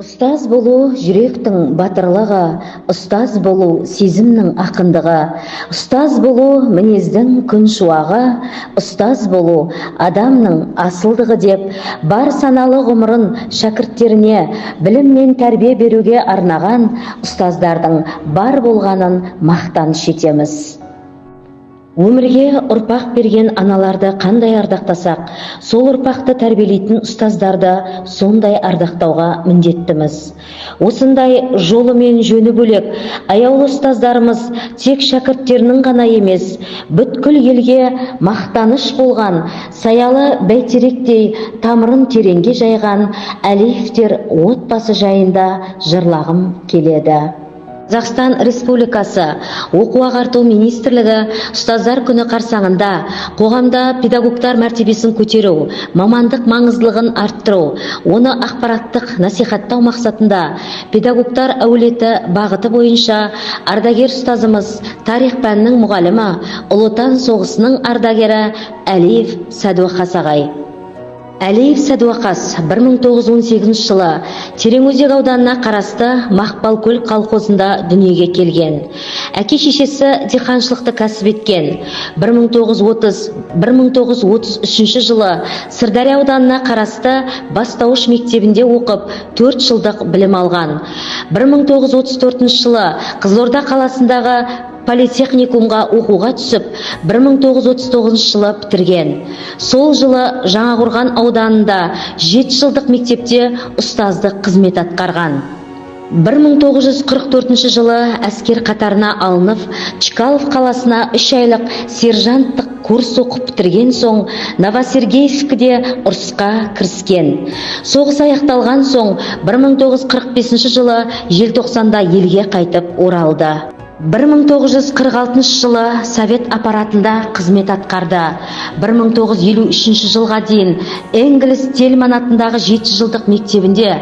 Ұстаз болу жүректің батырлығы, ұстаз болу сезімнің ақындығы, ұстаз болу мінездің күн шуағы, ұстаз болу адамның асылдығы деп бар саналы ғұмырын шәкірттеріне білімнен тәрбие беруге арнаған ұстаздардың бар болғанын мақтан етеміз. Өмірге ұрпақ берген аналарды қандай ардақтасақ, сол ұрпақты тәрбиелейтін ұстаздарды сондай ардақтауға міндеттіміз. Осындай жолы мен жөні бөлек аяулы ұстаздарымыз тек шәкірттерінің ғана емес, бүткіл елге мақтаныш болған, саялы бәйтеректей тамырын тереңге жайған Әлиевтер отбасы жайында жырлағым келеді. Қазақстан Республикасы Оқу-ағарту министрлігі ұстаздар күні қарсаңында қоғамда педагогтар мәртебесін көтеру, мамандық маңыздылығын арттыру, оны ақпараттық насихаттау мақсатында педагогтар әулеті бағыты бойынша ардагер ұстазымыз, тарих пәнінің мұғалімі, Ұлы Отан соғысының ардагері Әлиев Сәдуақас ағай. Әлиев Сәдуақас 1918 жылы Тереңөзек ауданына қарасты Мақпалкөл колхозында дүниеге келген. Әке-шешесі диқаншылықты кәсіп еткен. 1933 жылы Сырдария ауданына қарасты Бастауыш мектебінде оқып, 4 жылдық білім алған. 1934 жылы Қызылорда қаласындағы политехникумға оқуға түсіп, 1939 жылы бітірген. Сол жылы Жаңақорған ауданында 7 жылдық мектепте ұстаздық қызмет атқарған. 1944 жылы әскер қатарына алынып, Чкалов қаласына 3 айлық сержанттық курс оқып бітірген соң Новосергеевкіде ұрысқа кіріскен. Соғыс аяқталған соң 1945 жылы желтоқсанда елге қайтып оралды. 1946 жылы Совет аппаратында қызмет атқарды. 1953 жылға дейін Энгельс Тельман атындағы 7 жылдық мектебінде,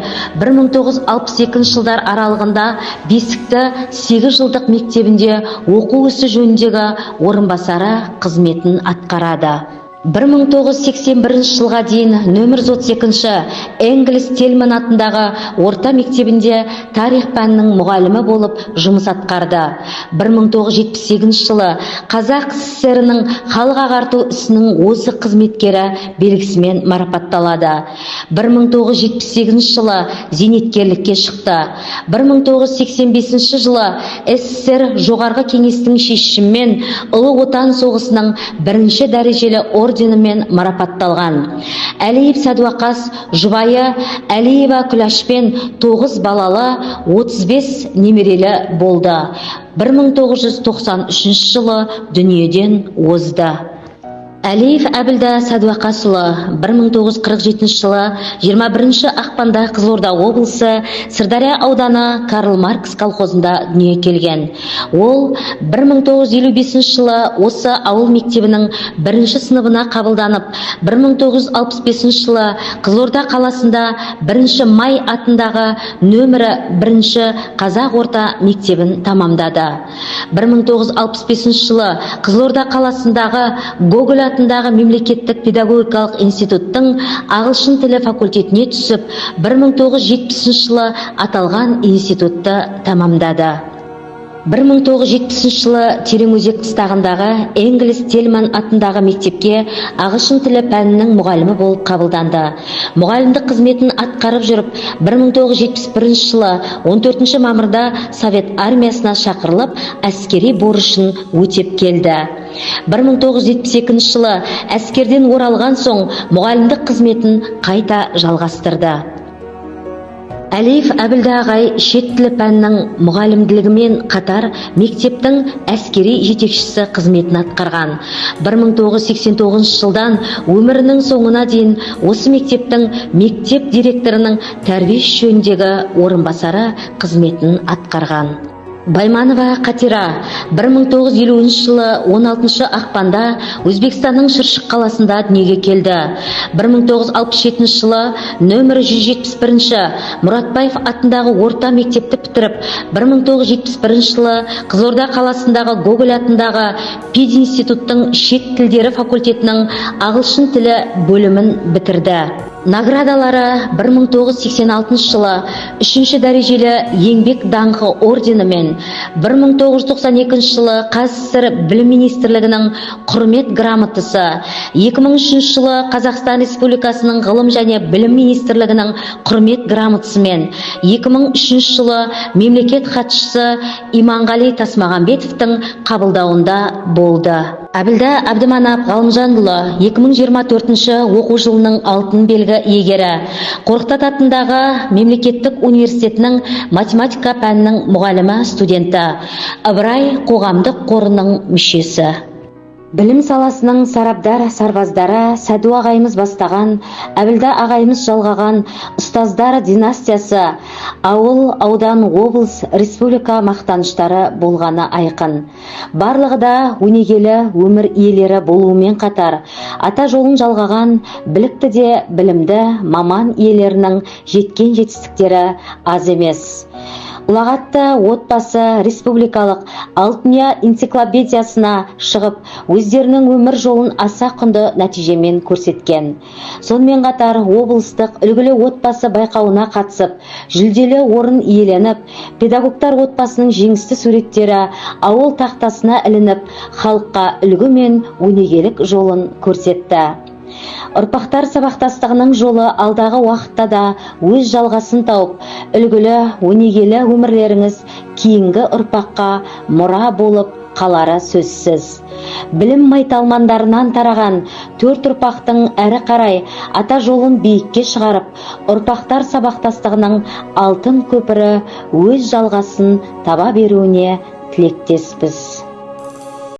1962 жылдар аралығында Бесікті 8 жылдық мектебінде оқу ісі жөніндегі орынбасары қызметін атқарады. 1981 жылға дейін нөмір 32-ші Энгельс Тельман атындағы орта мектебінде тарих пәнінің мұғалімі болып жұмыс атқарды. 1978 жылы Қазақ СССР-ның халық ағарту ісінің озық қызметкері белгісімен марапатталады. 1978 жылы зейнеткерлікке шықты. 1985 жылы СССР жоғарғы кеңестің шешімімен Ұлы Отан соғысының 1-ші дәрежелі орденімен марапатталған. Әлиев Сәдуақас жұбайы Әлиева Күләшпен 9 балалы, 35 немерелі болды. 1993 жылы дүниеден озды. Әлиев Әбілда Сәдуақасұлы 1947 жылы 21 ақпанда Қызылорда облысы Сырдария ауданы Карл Маркс колхозында дүниеге келген. Ол 1955 жылы осы ауыл мектебінің 1-ші сыныбына қабылданып, 1965 жылы Қызылорда қаласында 1-ші май атындағы нөмірі 1-ші қазақ орта мектебін тамамдады. 1965 жылы Қызылорда қаласындағы Гоголь атындағы мемлекеттік педагогикалық институттың ағылшын тілі факультетіне түсіп, 1970 жылы аталған институтты тамамдады. 1970 жылы Тереңөзек қыстағындағы Энгельс Тельман атындағы мектепке ағылшын тілі пәнінің мұғалімі болып қабылданды. Мұғалімдік қызметін атқарып жүріп, 1971 жылы 14 мамырда Совет армиясына шақырылып, әскери борышын өтеп келді. 1972 жылы әскерден оралған соң мұғалімдік қызметін қайта жалғастырды. Әлиев Әбілда ағай шет тілі пәнінің мұғалімділігімен қатар мектептің әскери жетекшісі қызметін атқарған. 1989 жылдан өмірінің соңына дейін осы мектептің мектеп директорының тәрбие жөніндегі орынбасары қызметін атқарған. Байманова Қатира 1950 жылы 16 ақпанда Өзбекстанның Шыршық қаласында дүниеге келді. 1967 жылы нөмірі 171 Мұратбаев атындағы орта мектепті бітіріп, 1971 жылы Қызылорда қаласындағы Гоголь атындағы пединституттың шет тілдері факультетінің ағылшын тілі бөлімін бітірді. Наградалары 1986 жылы 3-ші дәрежелі еңбек даңқы орденімен, 1992 жылы КСР Білім Министрлігінің құрмет грамотасы, 2003 жылы Қазақстан Республикасының Ғылым және Білім Министрлігінің құрмет грамотасымен, 2003 жылы мемлекет хатшысы Иманғали Тасмағамбетовтің қабылдауында болды. Әбілда Әбдіманап Ғалымжанұлы 2024 оқу жылының алтын белгі иегері, Қорқыт атындағы мемлекеттік университетінің математика пәнінің мұғалімі студенті, Ыбырай қоғамдық қорының мүшесі. Білім саласының сарабдар сарбаздары Сәду ағайымыз бастаған, Әбілда ағайымыз жалғаған ұстаздар династиясы ауыл, аудан, облыс, республика мақтаныштары болғаны айқын. Барлығы да өнегелі өмір иелері болуымен қатар, ата жолын жалғаған білікті де білімді маман иелерінің жеткен жетістіктері аз емес. Ұлағатты отбасы республикалық алтын энциклопедиясына шығып, өздерінің өмір жолын аса құнды нәтижемен көрсеткен. Сонымен қатар облыстық үлгілі отбасы байқауына қатысып, жүлделі орын иеленіп, педагогтар отбасының жеңісті суреттері ауыл тақтасына ілініп, халыққа үлгі мен өнегелік жолын көрсетті. Ұрпақтар сабақтастығының жолы алдағы уақытта да өз жалғасын тауып, үлгілі, өнегелі өмірлеріңіз кейінгі ұрпаққа мұра болып қалары сөзсіз. Білім майталмандарынан тараған төрт ұрпақтың әрі қарай ата жолын биікке шығарып, ұрпақтар сабақтастығының алтын көпірі өз жалғасын таба беруіне тілектеспіз.